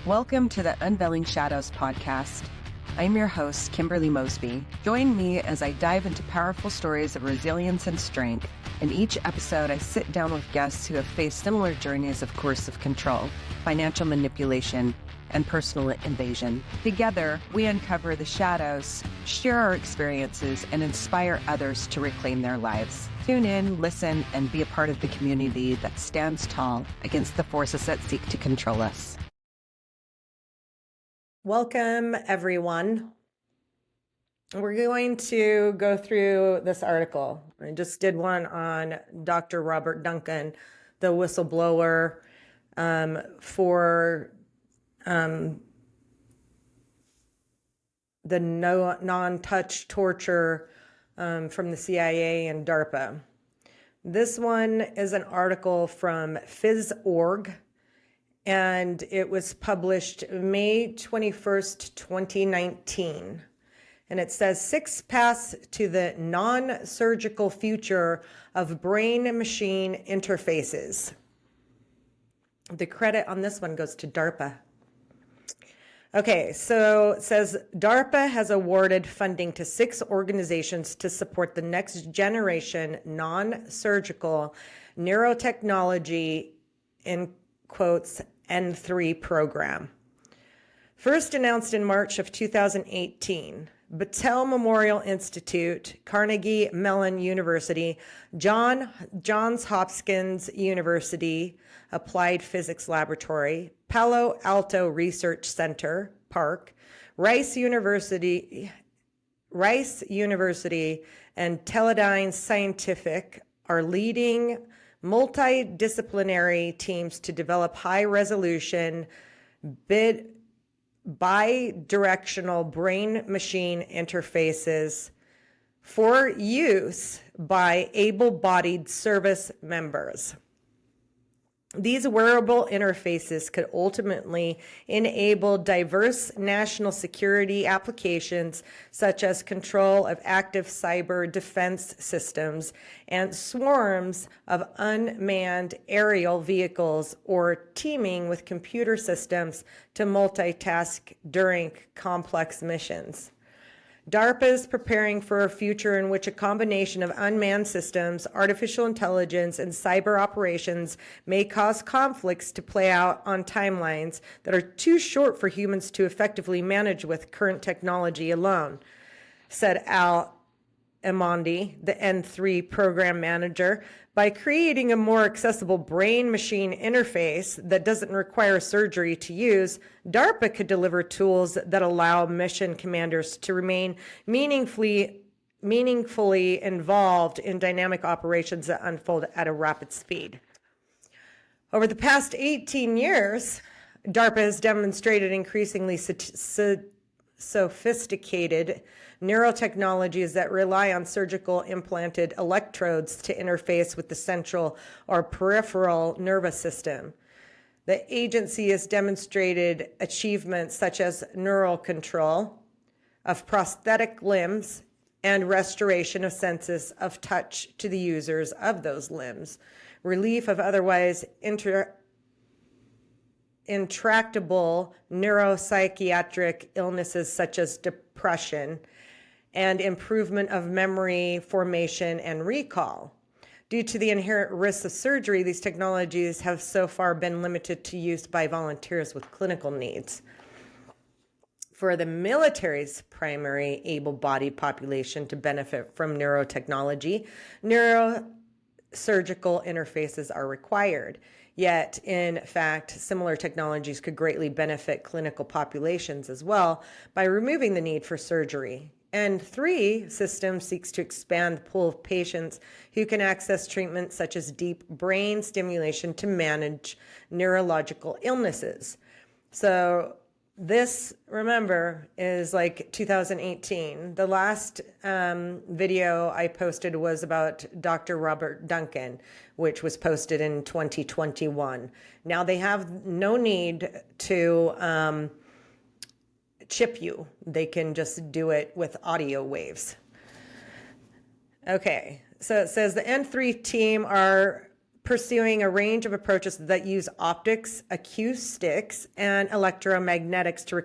Welcome to the Unveiling Shadows podcast. I'm your host, Kimberly Mosby. Join me as I dive into powerful stories of resilience and strength. In each episode, I sit down with guests who have faced similar journeys of coercive control, financial manipulation, and personal invasion. Together, we uncover the shadows, share our experiences, and inspire others to reclaim their lives. Tune in, listen, and be a part of the community that stands tall against the forces that seek to control us. Welcome, everyone. We're going to go through this article. I just did one on Dr. Robert Duncan, the whistleblower for the non-touch torture from the CIA and DARPA. This one is an article from Phys.org, and it was published May 21st, 2019. And it says 6 paths to the non-surgical future of brain-machine interfaces. The credit on this one goes to DARPA. Okay, so it says DARPA has awarded funding to 6 organizations to support the next generation non-surgical neurotechnology, in quotes, N3 program. First announced in March of 2018, Battelle Memorial Institute, Carnegie Mellon University, Johns Hopkins University Applied Physics Laboratory, Palo Alto Research Center, PARC, Rice University, and Teledyne Scientific are leading multidisciplinary teams to develop high-resolution bidirectional brain-machine interfaces for use by able-bodied service members. These wearable interfaces could ultimately enable diverse national security applications such as control of active cyber defense systems and swarms of unmanned aerial vehicles, or teaming with computer systems to multitask during complex missions. DARPA is preparing for a future in which a combination of unmanned systems, artificial intelligence, and cyber operations may cause conflicts to play out on timelines that are too short for humans to effectively manage with current technology alone, said Al Emondi, the N3 program manager. By creating a more accessible brain-machine interface that doesn't require surgery to use, DARPA could deliver tools that allow mission commanders to remain meaningfully involved in dynamic operations that unfold at a rapid speed. Over the past 18 years, DARPA has demonstrated increasingly sophisticated neurotechnologies that rely on surgical implanted electrodes to interface with the central or peripheral nervous system. The agency has demonstrated achievements such as neural control of prosthetic limbs and restoration of senses of touch to the users of those limbs, relief of otherwise intractable neuropsychiatric illnesses such as depression, and improvement of memory formation and recall. Due to the inherent risks of surgery, these technologies have so far been limited to use by volunteers with clinical needs. For the military's primary able-bodied population to benefit from neurotechnology, neurosurgical interfaces are required. Yet, in fact, similar technologies could greatly benefit clinical populations as well by removing the need for surgery. N3 system seeks to expand the pool of patients who can access treatment such as deep brain stimulation to manage neurological illnesses. So this, remember, is like 2018. The last video I posted was about Dr. Robert Duncan, which was posted in 2021. Now they have no need to chip you. They can just do it with audio waves. Okay, so it says the N3 team are pursuing a range of approaches that use optics, acoustics, and electromagnetics to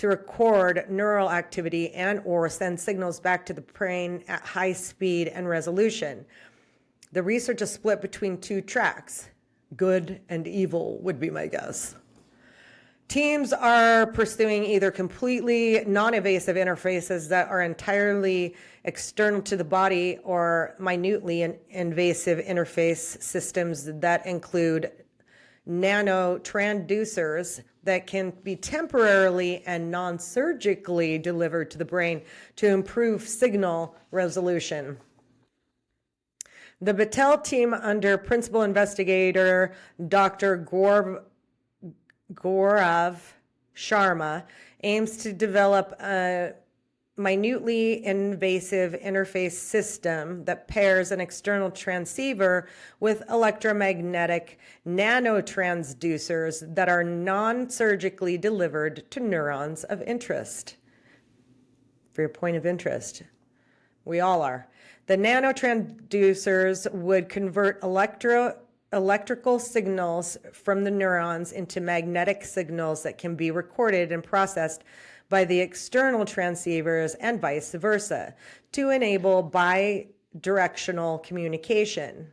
record neural activity and or send signals back to the brain at high speed and resolution. The research is split between two tracks. Good and evil would be my guess. Teams are pursuing either completely non-invasive interfaces that are entirely external to the body or minutely invasive interface systems that include nanotransducers that can be temporarily and non-surgically delivered to the brain to improve signal resolution. The Battelle team under principal investigator Dr. Gaurav Sharma aims to develop a minutely invasive interface system that pairs an external transceiver with electromagnetic nanotransducers that are non-surgically delivered to neurons of interest. For your point of interest, we all are. The nanotransducers would convert electrical signals from the neurons into magnetic signals that can be recorded and processed by the external transceivers and vice versa to enable bi-directional communication.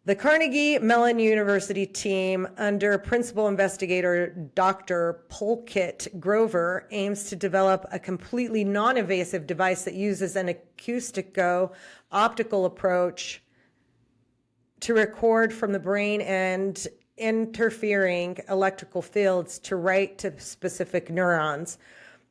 The Carnegie Mellon University team under principal investigator Dr. Pulkit Grover aims to develop a completely non-invasive device that uses an acoustico-optical approach to record from the brain and interfering electrical fields to write to specific neurons.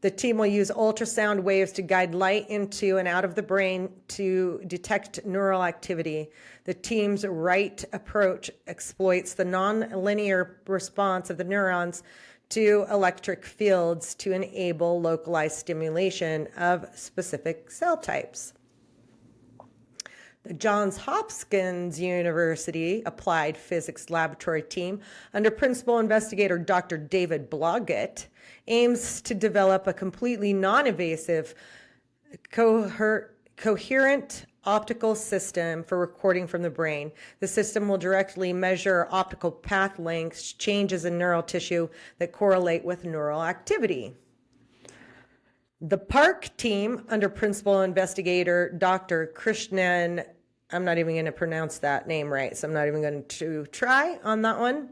The team will use ultrasound waves to guide light into and out of the brain to detect neural activity. The team's right approach exploits the nonlinear response of the neurons to electric fields to enable localized stimulation of specific cell types. The Johns Hopkins University Applied Physics Laboratory team, under principal investigator Dr. David Blodgett, aims to develop a completely non-invasive, coherent optical system for recording from the brain. The system will directly measure optical path lengths, changes in neural tissue that correlate with neural activity. The Park team, under principal investigator Dr. Krishnan, I'm not even going to pronounce that name right, so I'm not even going to try on that one.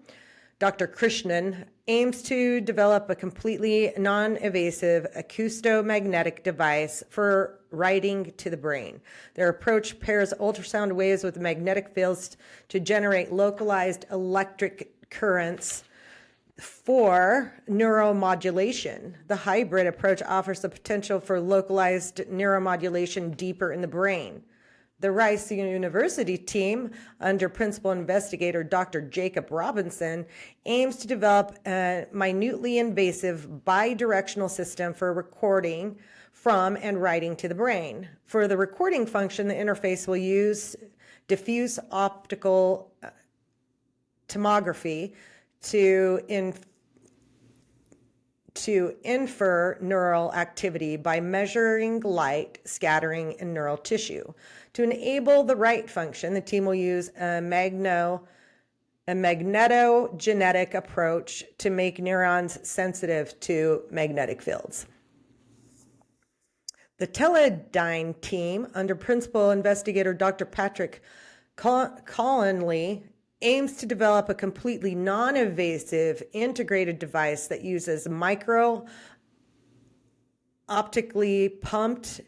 Dr. Krishnan aims to develop a completely non-invasive acoustomagnetic device for writing to the brain. Their approach pairs ultrasound waves with magnetic fields to generate localized electric currents for neuromodulation. The hybrid approach offers the potential for localized neuromodulation deeper in the brain. The Rice University team, under principal investigator Dr. Jacob Robinson, aims to develop a minutely invasive bidirectional system for recording from and writing to the brain. For the recording function, the interface will use diffuse optical tomography to infer neural activity by measuring light scattering in neural tissue. To enable the write function, the team will use a magnetogenetic approach to make neurons sensitive to magnetic fields. The Teledyne team, under principal investigator Dr. Patrick Collinley, aims to develop a completely non-invasive integrated device that uses optically pumped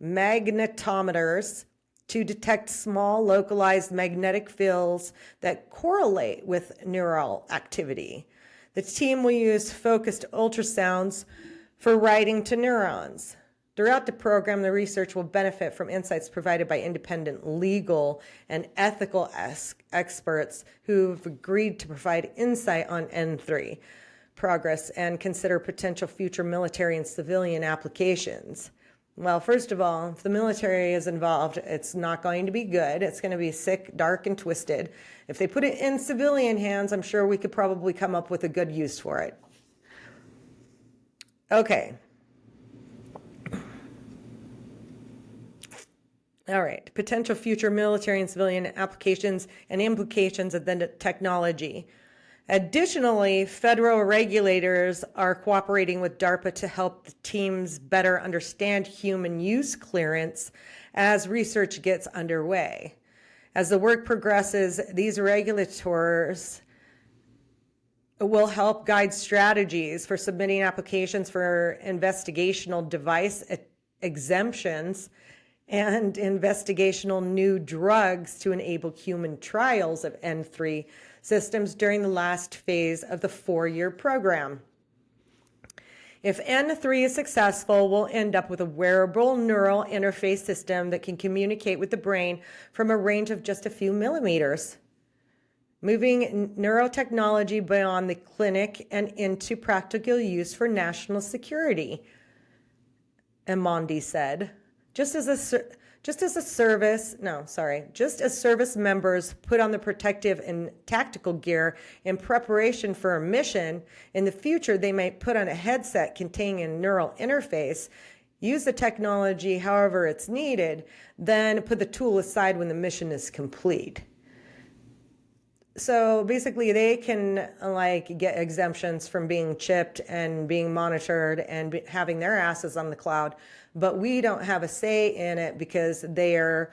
magnetometers to detect small localized magnetic fields that correlate with neural activity. The team will use focused ultrasounds for writing to neurons. Throughout the program, the research will benefit from insights provided by independent legal and ethical experts who've agreed to provide insight on N3 progress and consider potential future military and civilian applications. Well, first of all, if the military is involved, it's not going to be good. It's going to be sick, dark, and twisted. If they put it in civilian hands, I'm sure we could probably come up with a good use for it. Okay. All right, potential future military and civilian applications and implications of the technology. Additionally, federal regulators are cooperating with DARPA to help the teams better understand human use clearance as research gets underway. As the work progresses, these regulators will help guide strategies for submitting applications for investigational device exemptions and investigational new drugs to enable human trials of N3 systems during the last phase of the 4-year program. If N3 is successful, we'll end up with a wearable neural interface system that can communicate with the brain from a range of just a few millimeters, moving neurotechnology beyond the clinic and into practical use for national security, Amondi said. Just as service members put on the protective and tactical gear in preparation for a mission, in the future they might put on a headset containing a neural interface, use the technology however it's needed, then put the tool aside when the mission is complete. So basically they can get exemptions from being chipped and being monitored and having their asses on the cloud, but we don't have a say in it because they are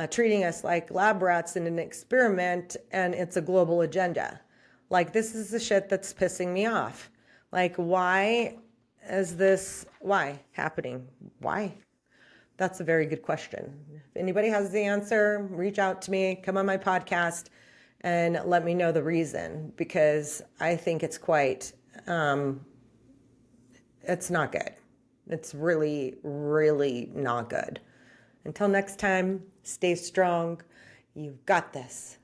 treating us like lab rats in an experiment, and it's a global agenda. This is the shit that's pissing me off. Why is this happening? Why? That's a very good question. If anybody has the answer, reach out to me, come on my podcast, and let me know the reason, because I think it's quite, it's not good. It's really, really not good. Until next time, stay strong. You've got this.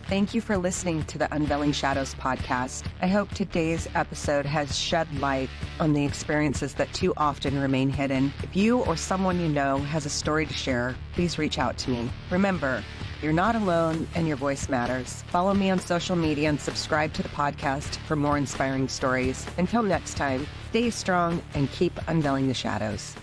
Thank you for listening to the Unveiling Shadows podcast. I hope today's episode has shed light on the experiences that too often remain hidden. If you or someone you know has a story to share, please reach out to me. Remember, you're not alone and your voice matters. Follow me on social media and subscribe to the podcast for more inspiring stories. Until next time, stay strong and keep unveiling the shadows.